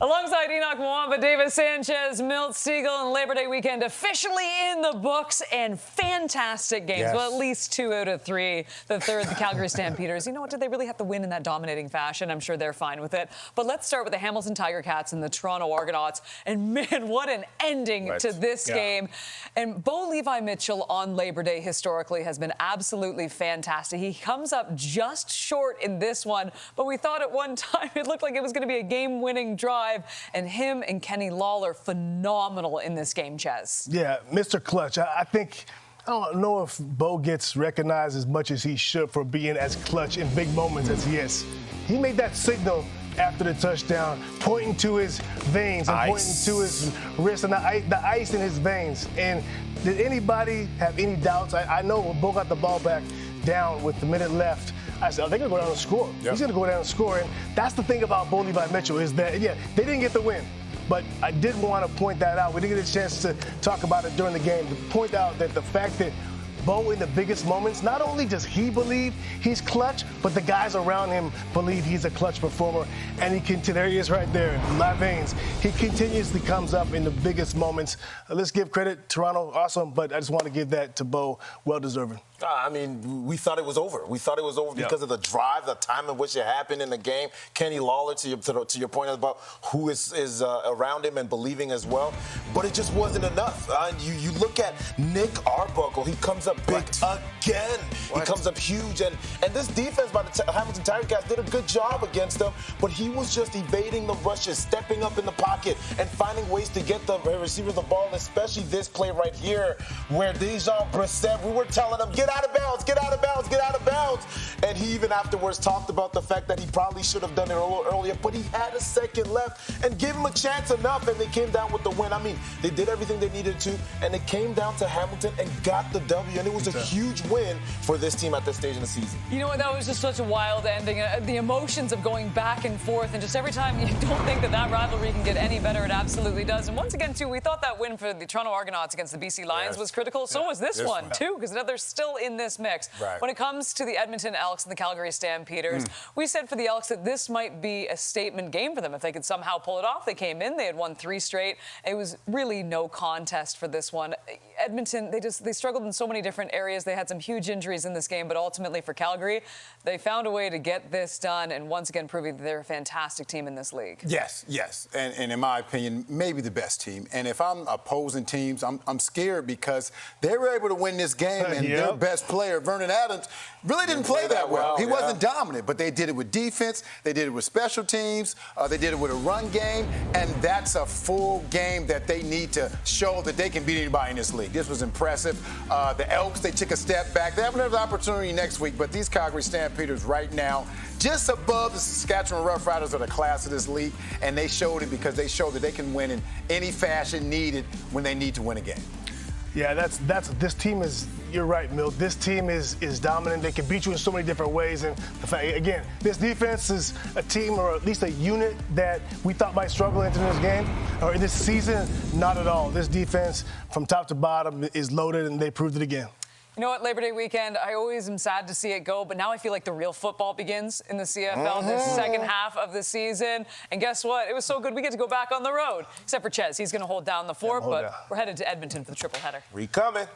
Alongside Enoch Mwamba, David Sanchez, Milt Siegel, and Labor Day weekend officially in the books, and fantastic games. Yes. Well, at least 2 out of 3. The third, the Calgary Stampeders. You know what? Did they really have to win in that dominating fashion? I'm sure they're fine with it. But let's start with the Hamilton Tiger Cats and the Toronto Argonauts. And man, what an ending to this game. And Bo Levi Mitchell on Labor Day historically has been absolutely fantastic. He comes up just short in this one, but we thought at one time it looked like it was going to be a game-winning drive. And him and Kenny Lawler phenomenal in this game, Ches. Yeah, Mr. Clutch. I don't know if Bo gets recognized as much as he should for being as clutch in big moments as he is. He made that signal after the touchdown, pointing to his veins and pointing to his wrist and the ice in his veins. And did anybody have any doubts? I know when Bo got the ball back down with the minute left, I said, they're going to go down and score. Yep. He's going to go down and score. And that's the thing about Bo Levi Mitchell is that, yeah, they didn't get the win. But I did want to point that out. We didn't get a chance to talk about it during the game, to point out that the fact that Bo, in the biggest moments, not only does he believe he's clutch, but the guys around him believe he's a clutch performer. And there he is right there, in my veins. He continuously comes up in the biggest moments. Let's give credit, Toronto, awesome, but I just want to give that to Bo, well-deserved. I mean, we thought it was over. We thought it was over because of the drive, the time in which it happened in the game. Kenny Lawler, to your point about who is around him and believing as well. But it just wasn't enough. You look at Nick Arbuckle. He comes up big again. He comes up huge. And this defense by the Hamilton Tiger Cats did a good job against them. But he was just evading the rushes, stepping up in the pocket, and finding ways to get the receivers the ball, especially this play right here where Dejon Brissett, we were telling him, get out of bounds, get out of bounds, get out of bounds. And he even afterwards talked about the fact that he probably should have done it a little earlier, but he had a second left and give him a chance enough, and they came down with the win. I mean, they did everything they needed to, and it came down to Hamilton and got the W, and it was a huge win for this team at this stage in the season. You know what? That was just such a wild ending. The emotions of going back and forth, and just every time you don't think that rivalry can get any better, it absolutely does. And once again, too, we thought that win for the Toronto Argonauts against the BC Lions was critical. So was this one, too, because they're still in this mix. Right. When it comes to the Edmonton Elks and the Calgary Stampeders, we said for the Elks that this might be a statement game for them if they could somehow pull it off. They came in, they had won 3 straight. It was really no contest for this one. Edmonton, they struggled in so many different areas. They had some huge injuries in this game, but ultimately for Calgary, they found a way to get this done and once again proving that they're a fantastic team in this league. Yes. And in my opinion, maybe the best team. And if I'm opposing teams, I'm scared because they were able to win this game and their best player, Vernon Adams, really didn't play that well. He wasn't dominant, but they did it with defense, they did it with special teams, they did it with a run game, and that's a full game that they need to show that they can beat anybody in this league. This was impressive. The Elks, they took a step back. They have another opportunity next week, but these Calgary Stampeders right now, just above the Saskatchewan Roughriders are the class of this league, and they showed it because they showed that they can win in any fashion needed when they need to win a game. Yeah, this team is, you're right, Milt. This team is dominant. They can beat you in so many different ways. And the fact, again, this defense is a team or at least a unit that we thought might struggle into this game or in this season. Not at all. This defense from top to bottom is loaded, and they proved it again. You know what, Labor Day weekend, I always am sad to see it go, but now I feel like the real football begins in the CFL this second half of the season. And guess what? It was so good we get to go back on the road. Except for Ches. He's going to hold down the fort, but we're headed to Edmonton for the triple header. We coming.